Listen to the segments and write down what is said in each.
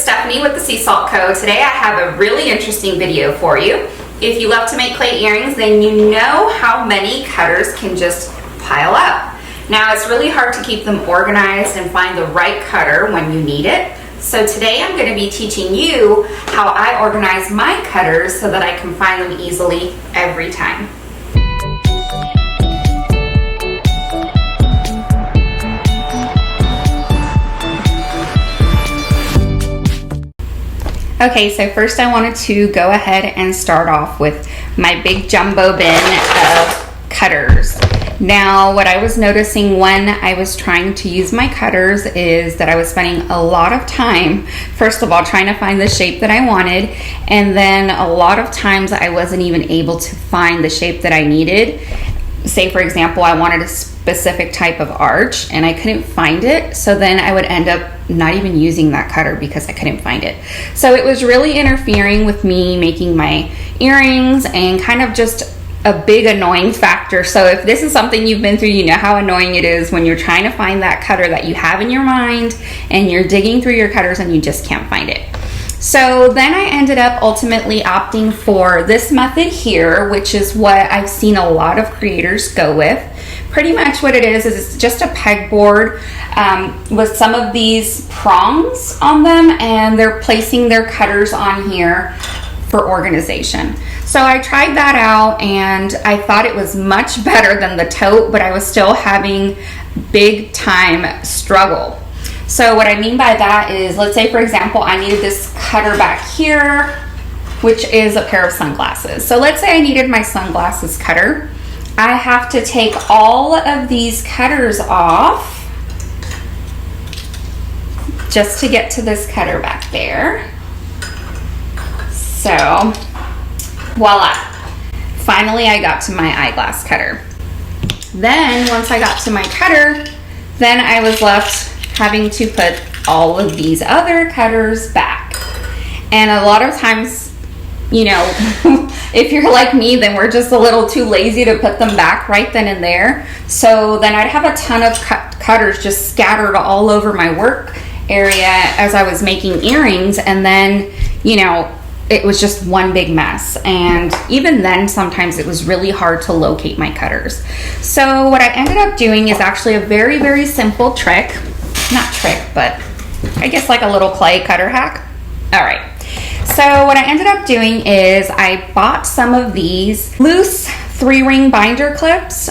it's Stephanie with the Sea Salt Co. Today I have a really interesting video for you. If you love to make clay earrings, then you know how many cutters can just pile up. Now it's really hard to keep them organized and find the right cutter when you need it. So today I'm going to be teaching you how I organize my cutters so that I can find them easily every time. Okay, so first I wanted to go ahead and start off with my big jumbo bin of cutters. Now, what I was noticing when I was trying to use my cutters is that I was spending a lot of time, first of all, trying to find the shape that I wanted, and then a lot of times I wasn't even able to find the shape that I needed. Say, for example, I wanted a specific type of arch and I couldn't find it, so then I would end up not even using that cutter because I couldn't find it. So it was really interfering with me making my earrings and kind of just a big annoying factor. So if this is something you've been through, you know how annoying it is when you're trying to find that cutter that you have in your mind and you're digging through your cutters and you just can't find it. So then I ended up ultimately opting for this method here, which is what I've seen a lot of creators go with. Pretty much what it is it's just a pegboard with some of these prongs on them, and they're placing their cutters on here for organization. So I tried that out and I thought it was much better than the tote, but I was still having big time struggle. So what I mean by that is, let's say for example, I needed this cutter back here, which is a pair of sunglasses. So let's say I needed my sunglasses cutter. I have to take all of these cutters off just to get to this cutter back there. So voila, finally I got to my eyeglass cutter. Then once I got to my cutter, then I was left having to put all of these other cutters back. And a lot of times, you know, if you're like me, then we're just a little too lazy to put them back right then and there. So then I'd have a ton of cutters just scattered all over my work area as I was making earrings, and then, you know, it was just one big mess. And even then, sometimes it was really hard to locate my cutters. So what I ended up doing is actually a very, very simple trick. Not trick, but I guess like a little clay cutter hack. All right. So what I ended up doing is I bought some of these loose 3-ring binder clips.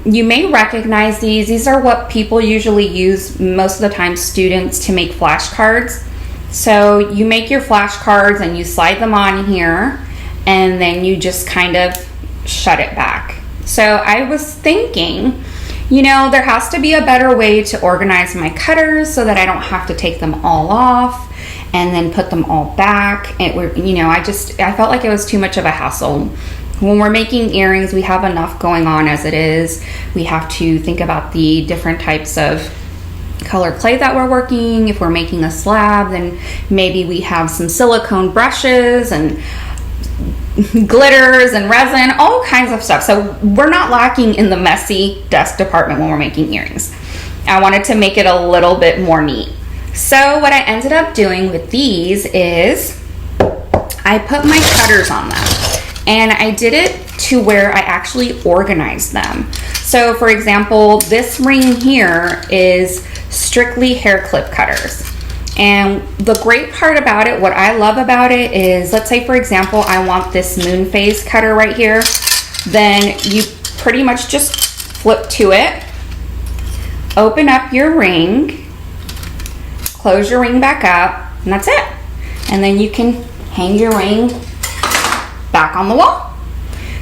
You may recognize these. These are what people usually use most of the time, students, to make flashcards. So you make your flashcards and you slide them on here, and then you just kind of shut it back. So I was thinking, you know, there has to be a better way to organize my cutters so that I don't have to take them all off and then put them all back. You know, I felt like it was too much of a hassle. When we're making earrings, we have enough going on as it is. We have to think about the different types of color clay that we're working. If we're making a slab, then maybe we have some silicone brushes and glitters and resin, all kinds of stuff. So we're not lacking in the messy dust department when we're making earrings. I wanted to make it a little bit more neat. So what I ended up doing with these is I put my cutters on them, and I did it to where I actually organized them. So for example, this ring here is strictly hair clip cutters. And the great part about it, what I love about it is, let's say for example, I want this moon phase cutter right here, then you pretty much just flip to it, open up your ring, close your ring back up, and that's it. And then you can hang your ring back on the wall.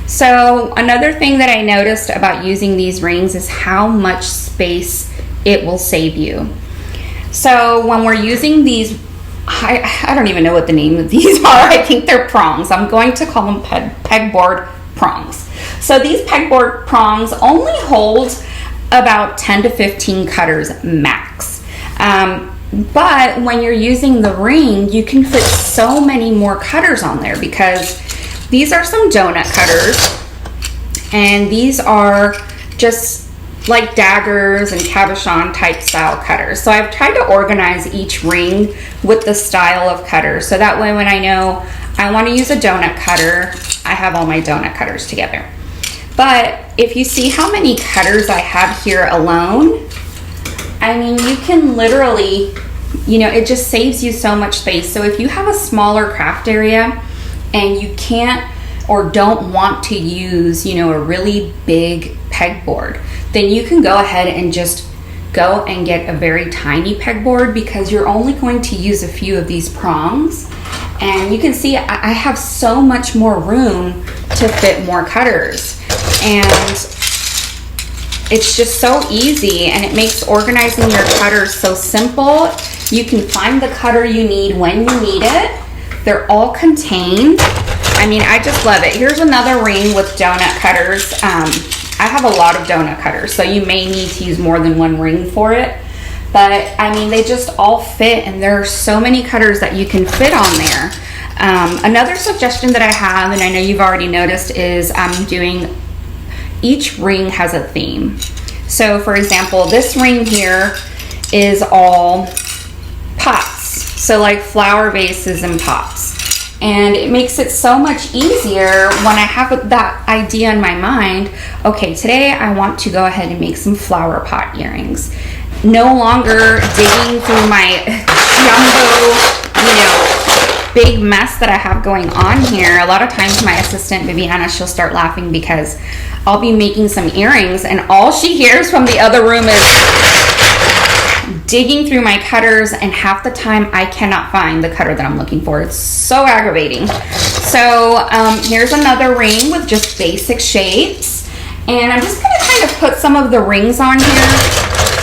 So another thing that I noticed about using these rings is how much space it will save you. So when we're using these, I don't even know what the name of these are. I think they're prongs. I'm going to call them pegboard prongs. So these pegboard prongs only hold about 10 to 15 cutters max. But when you're using the ring, you can fit so many more cutters on there, because these are some donut cutters, and these are just like daggers and cabochon type style cutters. So I've tried to organize each ring with the style of cutter. So that way when I know I want to use a donut cutter, I have all my donut cutters together. But if you see how many cutters I have here alone, I mean, you can literally, you know, it just saves you so much space. So if you have a smaller craft area and you can't or don't want to use, you know, a really big pegboard, then you can go ahead and just go and get a very tiny pegboard, because you're only going to use a few of these prongs. And you can see I have so much more room to fit more cutters. And it's just so easy, and it makes organizing your cutters so simple. You can find the cutter you need when you need it. They're all contained. I mean, I just love it. Here's another ring with donut cutters. I have a lot of donut cutters, so you may need to use more than one ring for it. But I mean, they just all fit, and there are so many cutters that you can fit on there. Another suggestion that I have, and I know you've already noticed, is I'm doing, each ring has a theme. So for example, this ring here is all pots. So like flower vases and pots. And it makes it so much easier when I have that idea in my mind. Okay, today I want to go ahead and make some flower pot earrings. No longer digging through my jumbo, you know, big mess that I have going on here. A lot of times my assistant, Viviana, she'll start laughing because I'll be making some earrings and all she hears from the other room is digging through my cutters, and half the time I cannot find the cutter that I'm looking for. It's so aggravating. So here's another ring with just basic shapes, and I'm just gonna kind of put some of the rings on here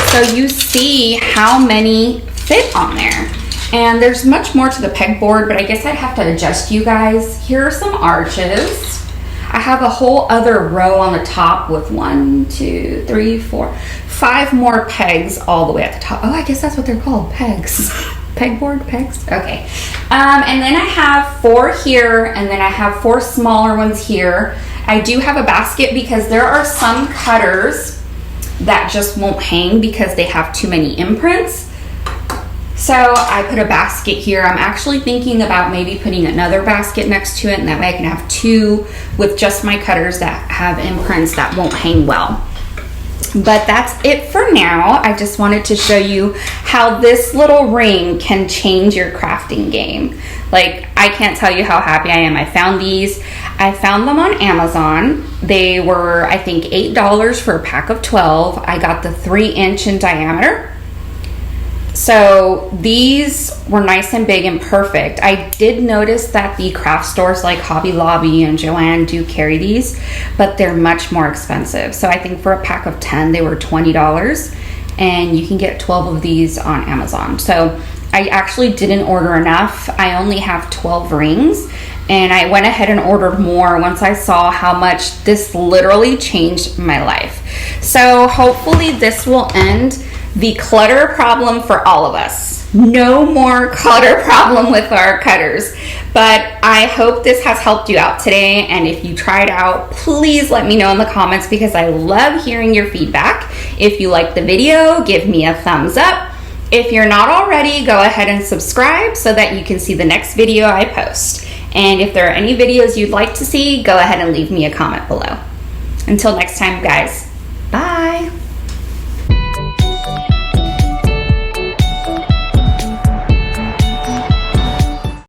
so you see how many fit on there. And there's much more to the pegboard, but I guess I'd have to adjust you guys. Here are some arches. I have a whole other row on the top with 1, 2, 3, 4, 5 more pegs all the way at the top. Oh, I guess that's what they're called, pegs. Pegboard, pegs, okay. And then I have 4 here, and then I have 4 smaller ones here. I do have a basket because there are some cutters that just won't hang because they have too many imprints. So I put a basket here. I'm actually thinking about maybe putting another basket next to it, and that way I can have 2 with just my cutters that have imprints that won't hang well. But that's it for now. I just wanted to show you how this little ring can change your crafting game. Like, I can't tell you how happy I am. I found these. I found them on Amazon. They were, I think, $8 for a pack of 12. I got the 3-inch in diameter. So these were nice and big and perfect. I did notice that the craft stores like Hobby Lobby and Joann do carry these, but they're much more expensive. So I think for a pack of 10, they were $20, and you can get 12 of these on Amazon. So I actually didn't order enough. I only have 12 rings, and I went ahead and ordered more once I saw how much this literally changed my life. So hopefully this will end the clutter problem for all of us. No more clutter problem with our cutters. But I hope this has helped you out today, and if you tried out, please let me know in the comments because I love hearing your feedback. If you liked the video, give me a thumbs up. If you're not already, go ahead and subscribe so that you can see the next video I post. And if there are any videos you'd like to see, go ahead and leave me a comment below. Until next time, guys.